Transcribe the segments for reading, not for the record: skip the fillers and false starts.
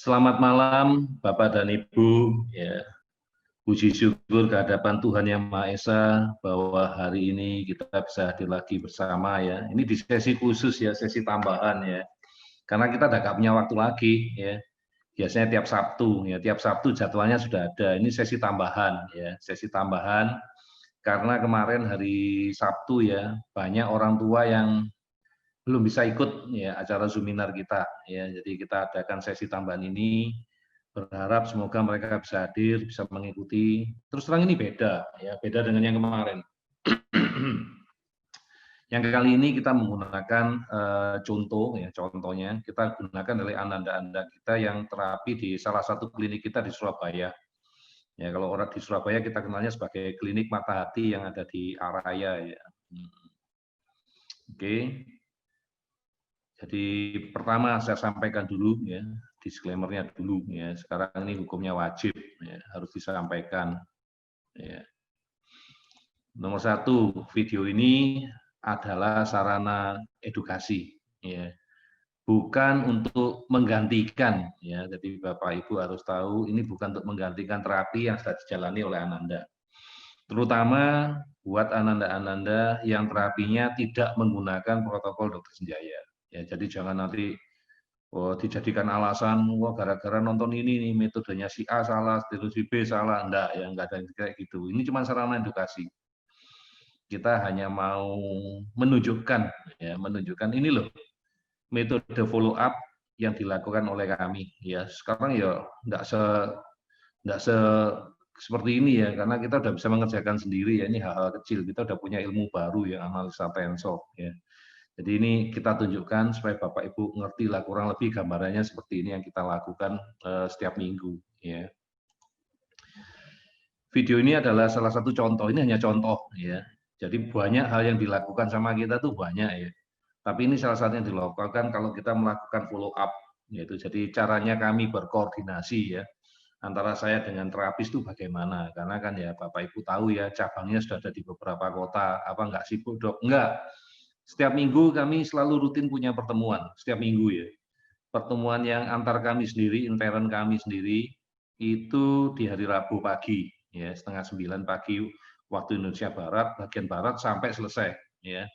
Selamat malam, Bapak dan Ibu. Ya, puji syukur kehadapan Tuhan Yang Maha Esa bahwa hari ini kita bisa hadir lagi bersama ya. Ini di sesi khusus ya, sesi tambahan ya. Karena kita udah nggak punya waktu lagi ya. Biasanya tiap Sabtu ya, tiap Sabtu jadwalnya sudah ada. Ini sesi tambahan ya, sesi tambahan karena kemarin hari Sabtu ya banyak orang tua yang belum bisa ikut ya acara Zoominar kita ya. Jadi kita adakan sesi tambahan ini, berharap semoga mereka bisa hadir, bisa mengikuti. Terus terang ini beda ya, beda dengan yang kemarin. Yang kali ini kita menggunakan contoh ya, contohnya kita gunakan dari ananda-anda kita yang terapi di salah satu klinik kita di Surabaya. Ya, kalau orang di Surabaya kita kenalnya sebagai klinik mata hati yang ada di Araya ya. Oke. Jadi pertama saya sampaikan dulu ya, disclaimer-nya dulu ya. Sekarang ini hukumnya wajib ya, harus disampaikan. Ya. Nomor satu, video ini adalah sarana edukasi, ya. Bukan untuk menggantikan, ya. Jadi Bapak Ibu harus tahu ini bukan untuk menggantikan terapi yang sudah dijalani oleh Ananda. Terutama buat Ananda-Ananda yang terapinya tidak menggunakan protokol dokter Senjaya. Ya, jadi jangan nanti dijadikan alasan, wah gara-gara nonton ini nih metodenya si A salah, si B salah, enggak ya, enggak ada kayak gitu. Ini cuma sarana edukasi. Kita hanya mau menunjukkan ya, menunjukkan ini loh metode follow up yang dilakukan oleh kami ya. Sekarang ya enggak seperti ini ya, karena kita udah bisa mengerjakan sendiri ya, ini hal-hal kecil, kita udah punya ilmu baru ya, analisa tensor ya. Jadi ini kita tunjukkan supaya Bapak Ibu ngerti lah kurang lebih gambarannya seperti ini yang kita lakukan setiap minggu ya. Video ini adalah salah satu contoh, ini hanya contoh ya. Jadi banyak hal yang dilakukan sama kita tuh banyak ya. Tapi ini salah satu yang dilakukan kalau kita melakukan follow up yaitu jadi caranya kami berkoordinasi ya antara saya dengan terapis itu bagaimana, karena kan ya Bapak Ibu tahu ya cabangnya sudah ada di beberapa kota, apa enggak sibuk dok? Enggak, setiap minggu kami selalu rutin punya pertemuan, setiap minggu ya. Pertemuan yang antar kami sendiri, intern kami sendiri, itu di hari Rabu pagi, ya setengah 9 pagi waktu Indonesia Barat, bagian Barat sampai selesai. Ya.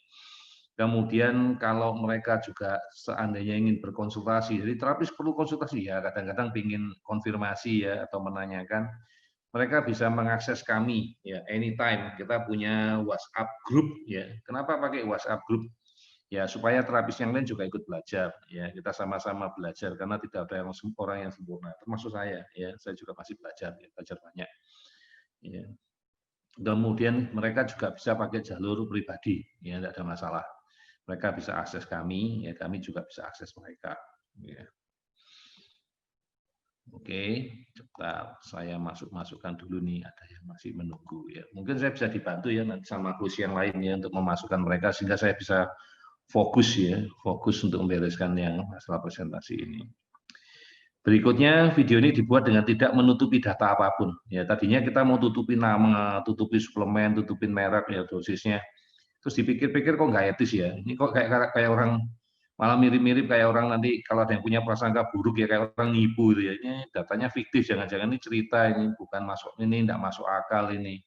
Kemudian kalau mereka juga seandainya ingin berkonsultasi, jadi terapis perlu konsultasi ya, kadang-kadang ingin konfirmasi ya atau menanyakan, mereka bisa mengakses kami ya anytime. Kita punya WhatsApp group ya. Kenapa pakai WhatsApp group? Ya supaya terapis yang lain juga ikut belajar ya, kita sama-sama belajar karena tidak ada orang yang sempurna, termasuk saya ya, saya juga masih belajar ya, belajar banyak ya. Kemudian mereka juga bisa pakai jalur pribadi ya, tidak ada masalah, mereka bisa akses kami ya, kami juga bisa akses mereka ya. Oke, cepat saya masukkan dulu nih, ada yang masih menunggu ya, mungkin saya bisa dibantu ya nanti sama coach yang lain ya untuk memasukkan mereka sehingga saya bisa fokus ya, fokus untuk membereskan yang masalah presentasi ini. Berikutnya video ini dibuat dengan tidak menutupi data apapun. Ya tadinya kita mau tutupi nama, tutupi suplemen, tutupin merek ya dosisnya. Terus dipikir-pikir kok nggak etis ya. Ini kok kayak orang malah mirip-mirip kayak orang nanti kalau ada yang punya prasangka buruk ya kayak orang nipu gitu ya. Ini datanya fiktif, jangan-jangan ini cerita, ini bukan masuk, ini enggak masuk akal ini.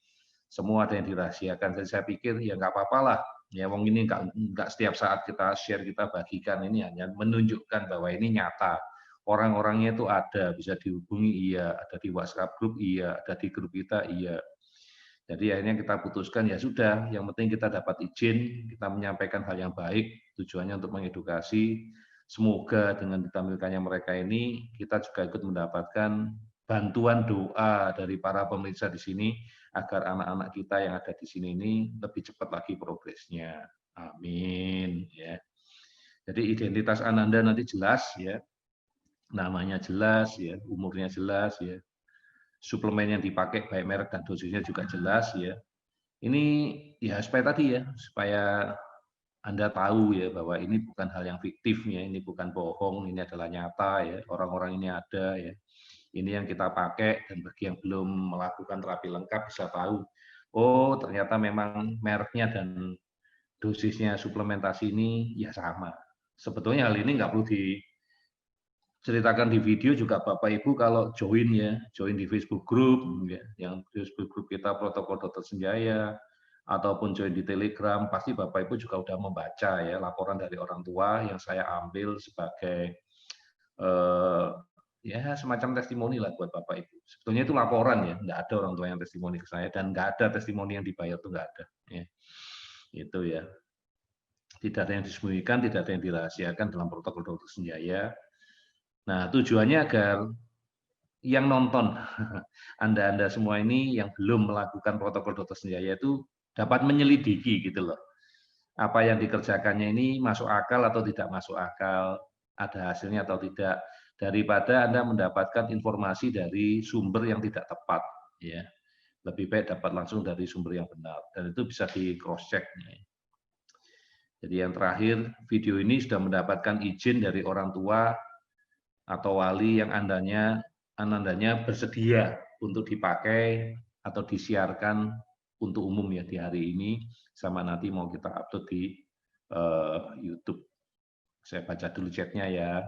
Semua ada yang dirahasiakan. Jadi saya pikir ya nggak apa-apa lah. Ya wong ini nggak setiap saat kita share, kita bagikan, ini hanya menunjukkan bahwa ini nyata. Orang-orangnya itu ada, bisa dihubungi iya, ada di WhatsApp group iya, ada di grup kita iya. Jadi akhirnya kita putuskan ya sudah, yang penting kita dapat izin, kita menyampaikan hal yang baik, tujuannya untuk mengedukasi. Semoga dengan ditampilkannya mereka ini, kita juga ikut mendapatkan bantuan doa dari para pemirsa di sini, agar anak-anak kita yang ada di sini ini lebih cepat lagi progresnya. Amin. Ya. Jadi identitas Ananda nanti jelas ya, namanya jelas ya, umurnya jelas ya, suplemen yang dipakai baik merek dan dosisnya juga jelas ya. Ini ya supaya tadi ya, supaya Anda tahu ya bahwa ini bukan hal yang fiktif ya, ini bukan bohong, ini adalah nyata ya, orang-orang ini ada ya. Ini yang kita pakai, dan bagi yang belum melakukan terapi lengkap bisa tahu, oh ternyata memang mereknya dan dosisnya suplementasi ini ya sama. Sebetulnya hal ini nggak perlu ceritakan di video juga Bapak Ibu kalau join di Facebook group ya, yang Facebook group kita protokol dokter senjaya ataupun join di Telegram, pasti Bapak Ibu juga udah membaca ya laporan dari orang tua yang saya ambil sebagai ya semacam testimoni lah buat Bapak Ibu. Sebetulnya itu laporan ya, nggak ada orang tua yang testimoni ke saya dan nggak ada testimoni yang dibayar tuh nggak ada. Ya. Itu ya. Tidak ada yang disembunyikan, tidak ada yang dirahasiakan dalam protokol dokter senjaya. Nah, tujuannya agar yang nonton, Anda-Anda semua ini yang belum melakukan protokol dokter senjaya itu dapat menyelidiki gitu loh. Apa yang dikerjakannya ini masuk akal atau tidak masuk akal, ada hasilnya atau tidak, daripada Anda mendapatkan informasi dari sumber yang tidak tepat. Ya, lebih baik dapat langsung dari sumber yang benar, dan itu bisa di cross check. Jadi yang terakhir, video ini sudah mendapatkan izin dari orang tua atau wali yang andanya bersedia untuk dipakai atau disiarkan untuk umum ya di hari ini, sama nanti mau kita upload di YouTube. Saya baca dulu chatnya ya.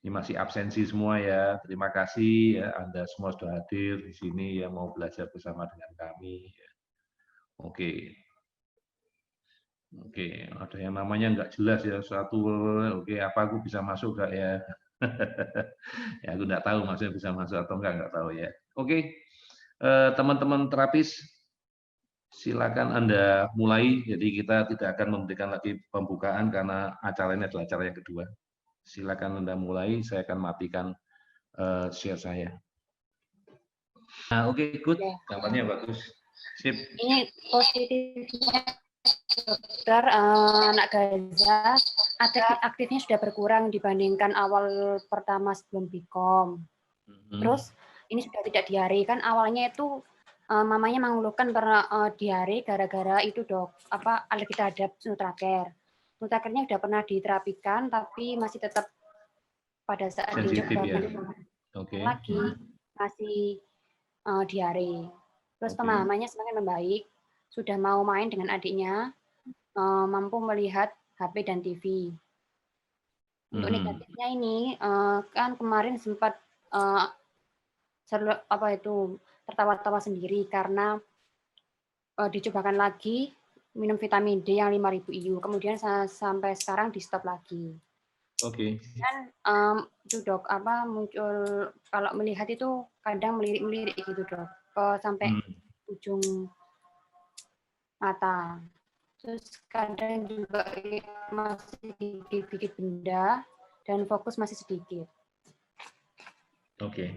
Ini masih absensi semua ya. Terima kasih ya Anda semua sudah hadir di sini yang mau belajar bersama dengan kami. Oke. Oke, ada yang namanya nggak jelas ya satu. Oke, apa aku bisa masuk nggak ya? Ya aku nggak tahu maksudnya bisa masuk atau nggak tahu ya. Oke, teman-teman terapis, silakan Anda mulai. Jadi kita tidak akan memberikan lagi pembukaan karena acara ini adalah acara yang kedua. Silakan Anda mulai. Saya akan matikan share saya. Nah, oke, good. Gambarnya bagus. Sip. Ini positifnya dokter anak Gaza aktifnya sudah berkurang dibandingkan awal pertama sebelum BIKOM. Terus ini sudah tidak diare, kan awalnya itu mamanya mengeluhkan karena diare gara-gara itu alergi terhadap nutraker. Nutrakernya sudah pernah diterapikan tapi masih tetap pada saat dicoba ya. Lagi masih diare. Terus pemahamannya semakin membaik, sudah mau main dengan adiknya, mampu melihat HP dan TV. Untuk negatifnya ini kan kemarin sempat tertawa-tawa sendiri karena dicobakan lagi minum vitamin D yang 5.000 IU, kemudian sampai sekarang di stop lagi. Oke. Dan itu dok, muncul kalau melihat itu kadang melirik-melirik gitu dok, sampai ujung mata. Terus kadang juga masih dikit-dikit benda dan fokus masih sedikit. Oke.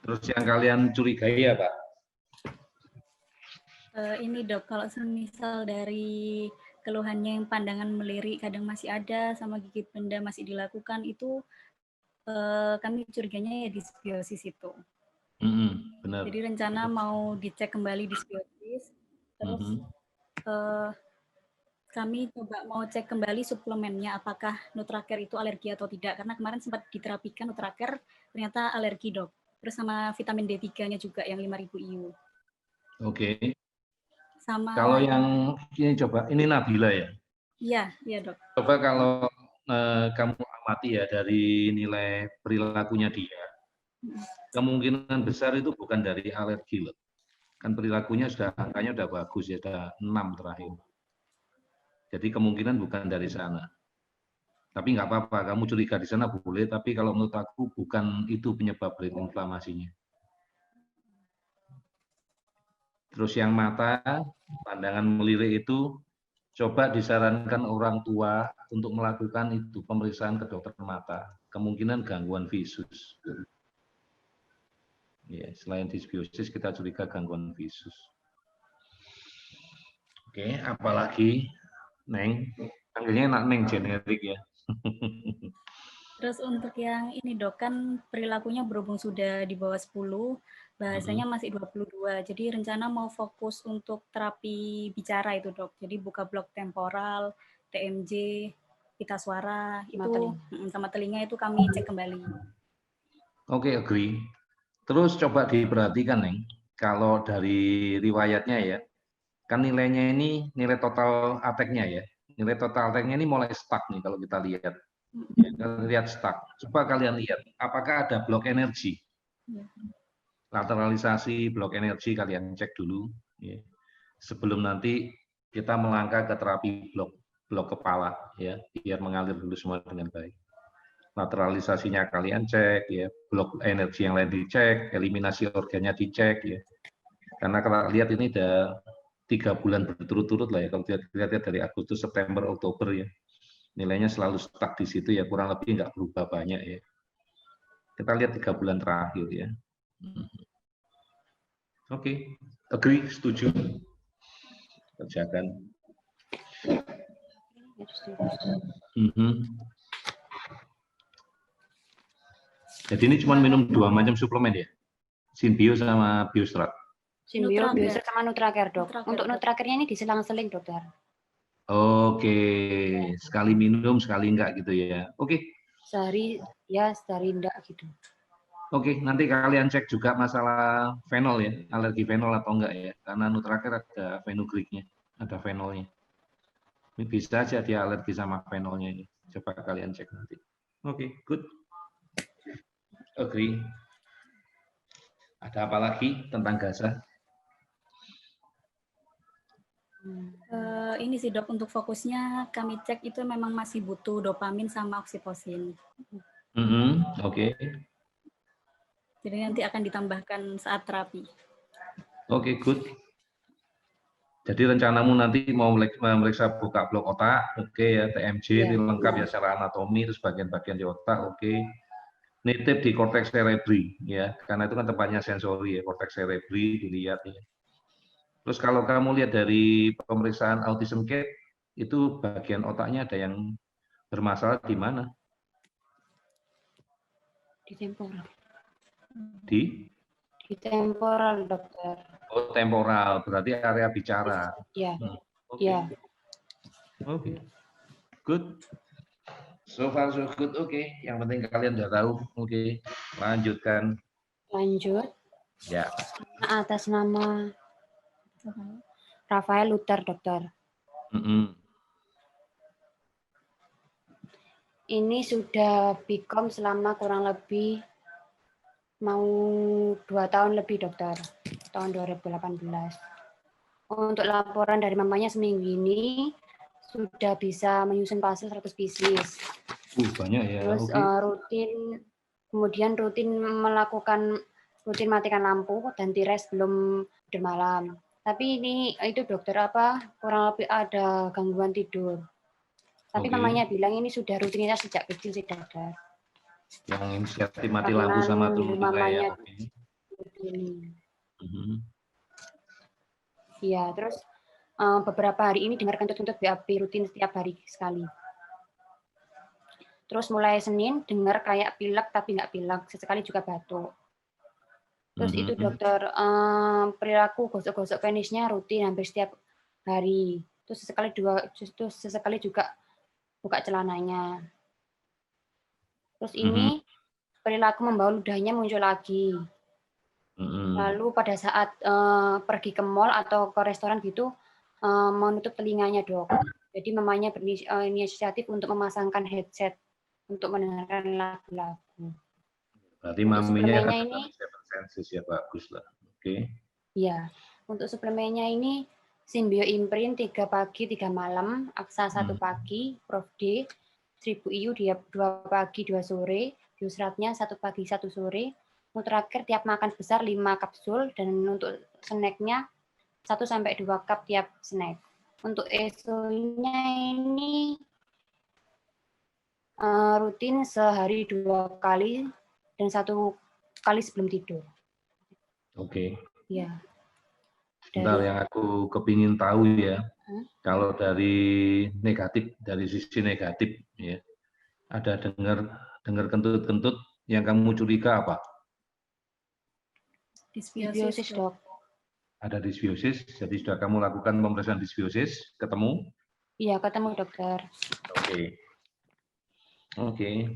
Terus yang kalian curigai apa? Ini dok, kalau semisal dari keluhannya yang pandangan melirik kadang masih ada, sama gigit benda masih dilakukan, itu kami curiganya ya disbiosis itu. Benar. Jadi rencana mau dicek kembali disbiosis, terus kami coba mau cek kembali suplemennya apakah Nutraker itu alergi atau tidak, karena kemarin sempat diterapikan Nutraker ternyata alergi dok. Terus sama vitamin D3-nya juga yang 5.000 IU. Oke. Sama kalau yang ini coba, ini Nabila ya? Iya dok. Coba kalau kamu amati ya dari nilai perilakunya dia, kemungkinan besar itu bukan dari alergi loh. Kan perilakunya angkanya sudah bagus ya, sudah 6 terakhir. Jadi kemungkinan bukan dari sana. Tapi nggak apa-apa, kamu curiga di sana boleh, tapi kalau menurut aku bukan itu penyebab inflamasinya. Terus yang mata, pandangan melirik itu, coba disarankan orang tua untuk melakukan itu pemeriksaan ke dokter mata. Kemungkinan gangguan visus. Ya, selain disbiosis kita curiga gangguan visus. Oke, apalagi Neng? Panggilnya Neng generik ya. Terus untuk yang ini dok, kan perilakunya berhubung sudah di bawah 10, bahasanya masih 22. Jadi rencana mau fokus untuk terapi bicara itu dok. Jadi buka blok temporal, TMJ, pita suara, itu sama telinga itu kami cek kembali. Oke, agree. Terus coba diperhatikan Neng, kalau dari riwayatnya ya, kan nilainya ini nilai total ateknya ya. Nilai total ateknya ini mulai stuck nih kalau kita lihat. Ya, kalian lihat stuck. Coba kalian lihat, apakah ada blok energi? Lateralisasi blok energi kalian cek dulu. Ya. Sebelum nanti kita melangkah ke terapi blok kepala, ya, biar mengalir dulu semua dengan baik. Lateralisasinya kalian cek, ya, blok energi yang lain dicek, eliminasi organnya dicek, ya. Karena kalau lihat ini udah 3 bulan berturut-turut lah ya, kalau lihat dari Agustus, September, Oktober ya, nilainya selalu stuck di situ ya, kurang lebih nggak berubah banyak ya. Kita lihat 3 bulan terakhir ya. Oke, agree, setuju, kerjakan. Jadi ini cuma minum 2 macam suplemen ya, Synbio sama Biostrat. Synbio, Biostrat sama Nutracare, dok. Untuk Nutracare-nya ini diselang-seling, dokter. Oke, sekali minum, sekali enggak gitu ya. Oke. Sehari ya, sehari enggak gitu. Oke, nanti kalian cek juga masalah fenol ya, alergi fenol atau enggak ya. Karena Nutracare ada fenugreeknya, ada fenolnya. Ini bisa aja dia alergi sama fenolnya ini. Coba kalian cek nanti. Oke, good. Agree. Ada apa lagi tentang Gaza? Ini sih dok, untuk fokusnya kami cek itu memang masih butuh dopamin sama oksitosin. Oke. Jadi nanti akan ditambahkan saat terapi. Oke, good. Jadi rencanamu nanti mau memeriksa buka blok otak, oke ya, TMJ ini lengkap ya secara anatomi, terus bagian-bagian di otak, oke. Nitip di korteks cerebri ya, karena itu kan tempatnya sensori ya, korteks cerebri dilihat ya. Terus kalau kamu lihat dari pemeriksaan autism care, itu bagian otaknya ada yang bermasalah di mana? Di temporal. Di temporal, dokter. Oh, temporal, berarti area bicara. Iya. Oke. Oke. Good. So far so good. Oke. Yang penting kalian udah tahu. Oke. Lanjutkan. Lanjut. Ya. Atas nama Rafael Luther, dokter. Ini sudah BCom selama kurang lebih mau 2 tahun lebih, dokter. Tahun 2018. Untuk laporan dari mamanya seminggu ini sudah bisa menyusun pasal 100 pieces. Banyak ya. Terus rutin melakukan matikan lampu dan tirai sebelum tidur malam. Tapi itu dokter kurang lebih ada gangguan tidur. Tapi mamanya bilang ini sudah rutinitas sejak kecil sih, dokter. Yang inisiatif mati lampu sama turun mamanya Iya, terus beberapa hari ini dengar kentut-kentut BAB rutin setiap hari sekali. Terus mulai Senin dengar kayak pilek tapi nggak pilek, sesekali juga batuk. Terus itu dokter perilaku gosok-gosok penisnya rutin hampir setiap hari. Terus sesekali juga buka celananya. Terus ini perilaku membau ludahnya muncul lagi. Lalu pada saat pergi ke mall atau ke restoran gitu menutup telinganya, dok. Jadi mamanya berinisiatif untuk memasangkan headset untuk mendengarkan lagu-lagu. Berarti maminya kan ini sensus ya, bagus lah. Oke. Iya. Untuk suplemennya ini Synbio Imprint 3 pagi 3 malam, Aksa 1 pagi, Prof D 1000 IU 2 pagi 2 sore, Biostratnya 1 pagi 1 sore, Nutracare tiap makan besar 5 kapsul, dan untuk snacknya 1-2 cup tiap snack. Untuk ESO-nya ini rutin sehari 2 kali dan 1 kali sebelum tidur. Oke. Ya. Bentar, yang aku kepingin tahu ya, kalau dari sisi negatif ya, ada dengar kentut-kentut yang kamu curiga apa? Dysbiosis, dok. Ada dysbiosis, jadi sudah kamu lakukan pemeriksaan dysbiosis, ketemu? Iya, ketemu, dokter. Oke.